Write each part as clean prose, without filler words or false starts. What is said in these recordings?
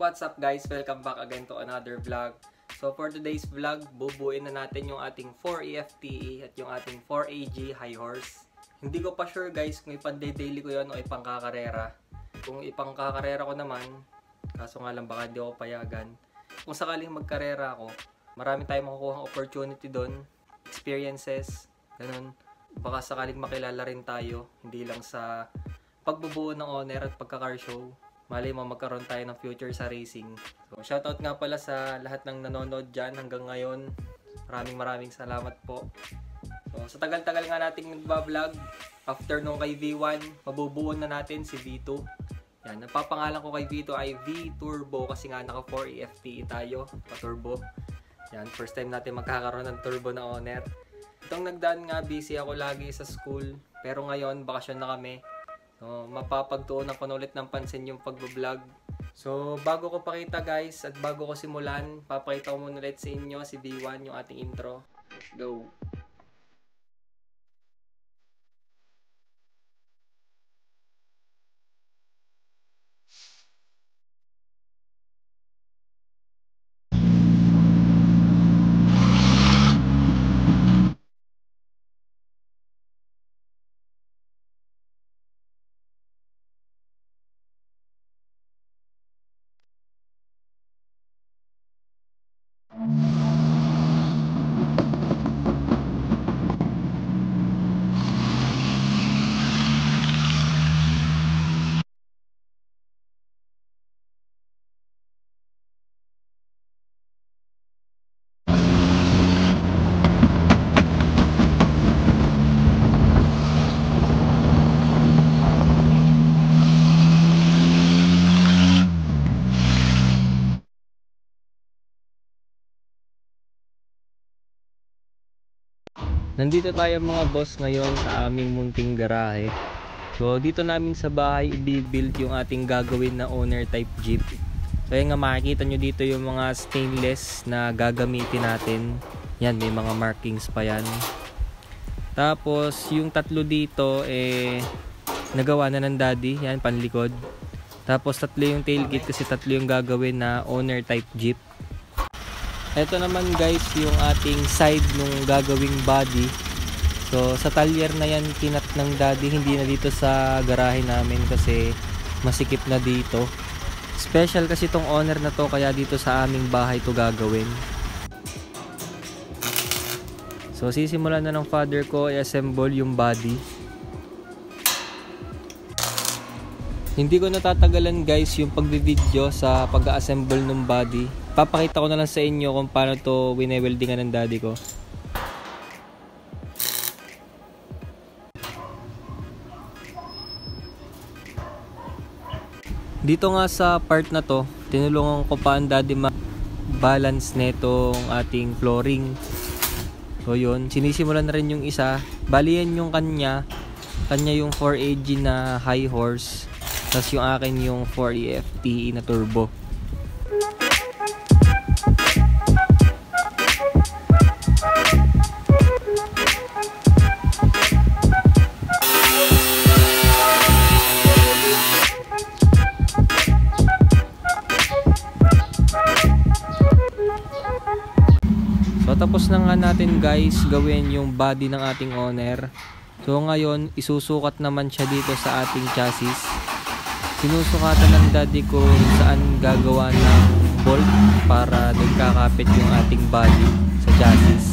What's up guys? Welcome back again to another vlog. So for today's vlog, bubuin na natin yung ating 4EFTE at yung ating 4AG High Horse. Hindi ko pa sure guys kung ipang-daily ko yun o ipang-kakarera. Kung ipang-kakarera ko naman, kaso nga lang baka hindi ako payagan. Kung sakaling magkarera ako, marami tayong makukuha opportunity doon, experiences, ganun. Baka sakaling makilala rin tayo, hindi lang sa pagbubuo ng owner at pagka-car show. Malay mo magkaroon tayo ng future sa racing. So shoutout nga pala sa lahat ng nanonood dyan hanggang ngayon. Maraming salamat po. So sa tagal-tagal nga nating nagba-vlog, after nung kay V1, mabubuo na natin si V2. Yan, napapangalan ko kay V2 ay V-Turbo kasi nga naka 4EFTE tayo, pa-turbo. Yan, first time natin magkakaroon ng turbo na owner. Itong nagdaan nga, busy ako lagi sa school. Pero ngayon, bakasyon na kami. So, mapapagtuunan ko na ulit ng pansin yung pag-vlog. So, bago ko pakita guys, at bago ko simulan, papakita ko muna ulit sa inyo si V1, yung ating intro. Go! Nandito tayo mga boss ngayon sa aming munting garahe. So dito namin sa bahay i-build yung ating gagawin na owner type jeep. So yan nga, makikita nyo dito yung mga stainless na gagamitin natin. Yan, may mga markings pa yan. Tapos yung tatlo dito nagawa na ng daddy. Yan, panlikod. Tapos tatlo yung tailgate kasi tatlo yung gagawin na owner type jeep. Ito naman guys yung ating side nung gagawing body. So sa talyer na yan kinat ng daddy, hindi na dito sa garahe namin kasi masikip na dito. Special kasi tong owner na to kaya dito sa aming bahay to gagawin. So sisimulan na ng father ko i-assemble yung body. Hindi ko natatagalan guys yung pagbi-video sa pag-assemble ng body. Papakita ko na lang sa inyo kung paano to wine-weldingan ng daddy ko. Dito nga sa part na to, tinulungan ko pa ang daddy ma-balance netong ating flooring. So yun, sinisimulan na rin yung isa. Bali yan yung kanya yung 4AG na high horse. Tapos yung akin yung 4EFTE na turbo. So tapos na nga natin guys gawin yung body ng ating owner. So ngayon isusukat naman siya dito sa ating chassis. Sinusukatan ng daddy ko saan gagawa ng bolt para nagkakapit yung ating body sa chassis.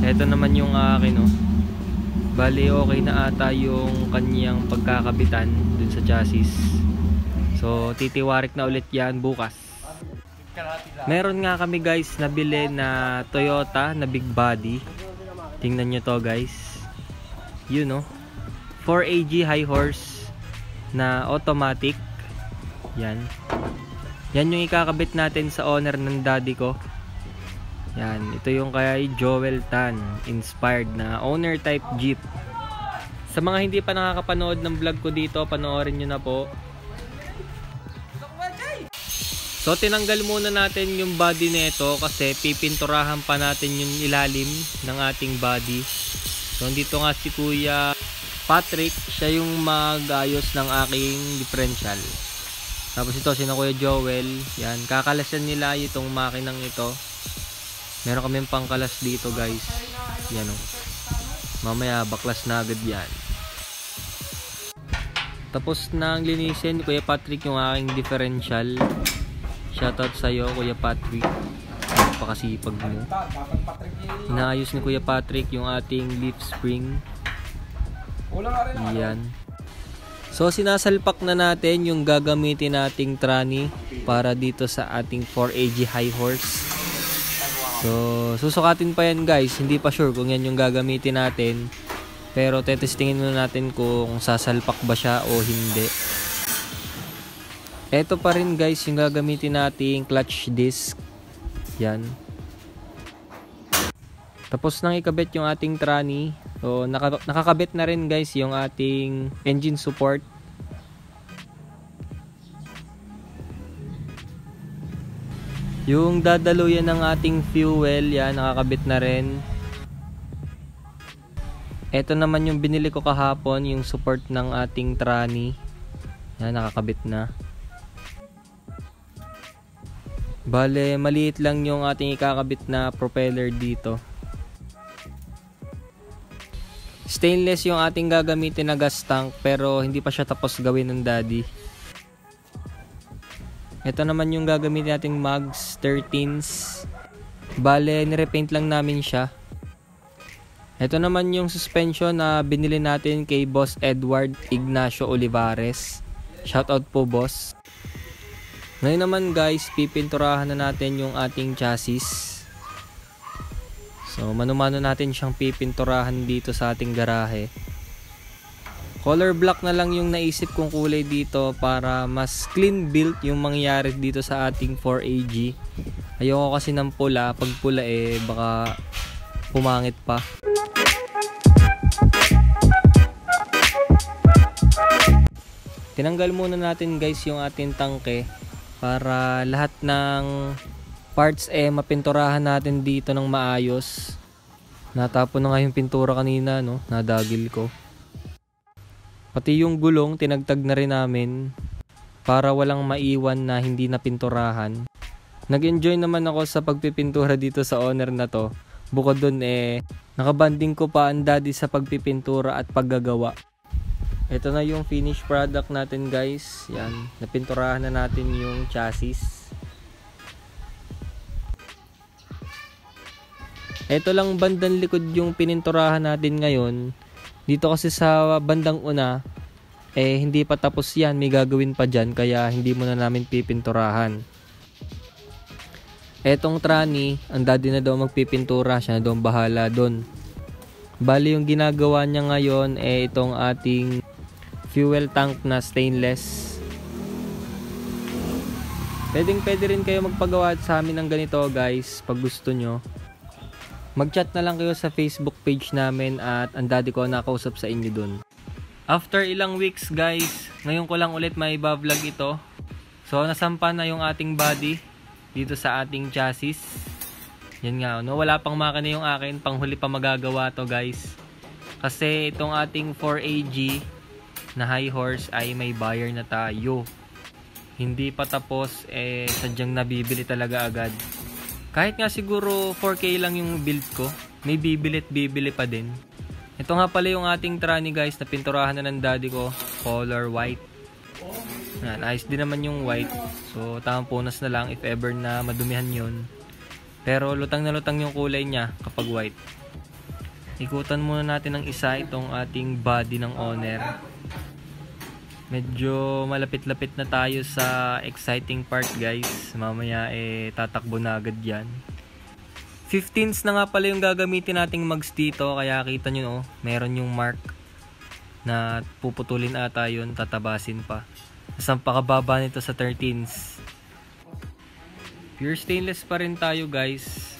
Ito naman yung akin Bali okay na ata yung kanyang pagkakabitan dun sa chassis. So titiwarik na ulit yan bukas. Meron nga kami guys nabili na Toyota na big body. Tingnan nyo to guys. Yun 4AG high horse na automatic. Yan. Yan yung ikakabit natin sa owner ng daddy ko. Yan, ito yung kay Joel Tan inspired na owner type jeep. Sa mga hindi pa nakakapanood ng vlog ko dito, panoorin nyo na po. So tinanggal muna natin yung body nito kasi pipinturahan pa natin yung ilalim ng ating body. So dito nga si Kuya Patrick, siya yung mag-ayos ng aking differential. Tapos ito si Kuya Joel, yan, kakalasan nila itong makinang ito. Meron kaming pangkalas dito guys. Yan o. Mamaya baklas na agad yan. Tapos na ang linisin ni Kuya Patrick yung aking differential. Shoutout sa iyo Kuya Patrick. Napakasipag mo. Inaayos ni Kuya Patrick yung ating leaf spring. Yan. So sinasalpak na natin yung gagamitin nating tranny para dito sa ating 4AG high horse. So susukatin pa yan guys. Hindi pa sure kung yan yung gagamitin natin. Pero tetestingin muna natin kung sasalpak ba siya o hindi. Ito pa rin guys yung gagamitin nating clutch disc. Yan. Tapos nang ikabit yung ating tranny. So nakakabit na rin guys yung ating engine support. Yung dadaluyan ng ating fuel, yan nakakabit na rin. Ito naman yung binili ko kahapon, yung support ng ating tranny. Yan nakakabit na. Bale, maliit lang yung ating ikakabit na propeller dito. Stainless yung ating gagamitin na gas tank pero hindi pa siya tapos gawin ng daddy. Ito naman yung gagamitin nating mags 13s. Bale, nirepaint lang namin siya. Ito naman yung suspension na binili natin kay Boss Edward Ignacio Olivares. Shoutout po boss. Ngayon naman guys, pipinturahan na natin yung ating chassis. So mano-mano natin siyang pipinturahan dito sa ating garahe. Color black na lang yung naisip kong kulay dito para mas clean build yung mangyayari dito sa ating 4AG. Ayoko kasi ng pula, pag pula baka pumangit pa. Tinanggal muna natin guys yung ating tangke para lahat ng parts mapinturahan natin dito ng maayos. Natapon na nga yung pintura kanina, no? Nadagil ko. Pati yung gulong tinagtag na rin namin para walang maiwan na hindi napinturahan. Nag-enjoy naman ako sa pagpipintura dito sa owner na to. Bukod dun nakabanding ko pa ang daddy sa pagpipintura at paggagawa. Ito na yung finished product natin guys. Yan, napinturahan na natin yung chassis. Ito lang bandang likod yung pininturahan natin ngayon. Dito kasi sa bandang una, hindi pa tapos yan. May gagawin pa dyan kaya hindi muna namin pipinturahan. Etong tranny, ang daddy na daw magpipintura. Siya na daw bahala doon. Bali yung ginagawa niya ngayon itong ating fuel tank na stainless. Pwede rin kayo magpagawa sa amin ng ganito guys pag gusto nyo. Mag-chat na lang kayo sa Facebook page namin at ang daddy ko nakausap sa inyo dun. After ilang weeks guys, ngayon ko lang ulit may vlog ito. So nasampa na yung ating body dito sa ating chassis. Yan nga, no? Wala pang makina yung akin, panghuli pa magagawa to guys. Kasi itong ating 4AG na high horse ay may buyer na tayo. Hindi pa tapos, sadyang nabibili talaga agad. Kahit nga siguro 4K lang yung build ko, may bibili pa din. Ito nga pala yung ating tranny guys, na pinturahan na ng daddy ko, color white. Yan, ayos din naman yung white. So tamang punas na lang if ever na madumihan yun. Pero lutang na lutang yung kulay niya kapag white. Ikutan muna natin ng isa itong ating body ng owner. Medyo malapit-lapit na tayo sa exciting part guys. Mamaya tatakbo na agad yan. 15s na nga pala yung gagamitin nating mags dito. Kaya kita nyo, no, meron yung mark na puputulin ata yun, tatabasin pa. Isang pakababa nito sa 13s. Pure stainless pa rin tayo guys.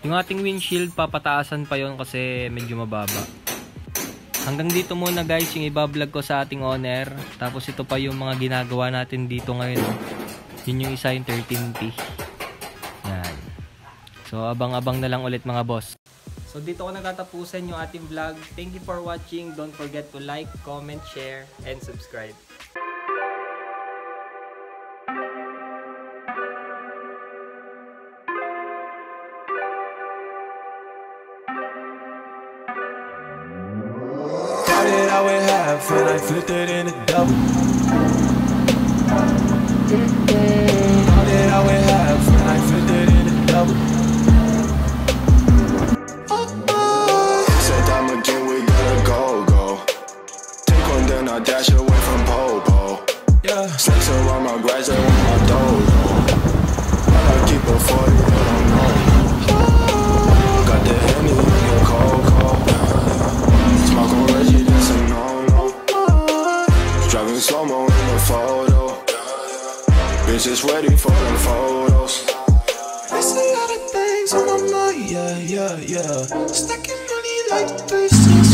Yung ating windshield papataasan pa yon kasi medyo mababa. Hanggang dito muna guys yung ibablog ko sa ating owner. Tapos ito pa yung mga ginagawa natin dito ngayon. Yun yung isa, yung 13T. Yan. So, abang-abang na lang ulit mga boss. So, dito ko nagtatapusan yung ating vlog. Thank you for watching. Don't forget to like, comment, share, and subscribe. Started out with half and I flipped it in a double. Started out with half and I flipped it in a double. Said I'm again, we gotta go. Take one, then I dash away from Popo. Yeah, snakes around my grass, they want my dodo. I keep a 40, I don't know. Got the Henny in the cold. Smoke on Reggie, that's a no-no. Driving slow-mo in the photo. Bitches ready for the photos. There's a lot of things on my mind, yeah. Stacking money like 3, 6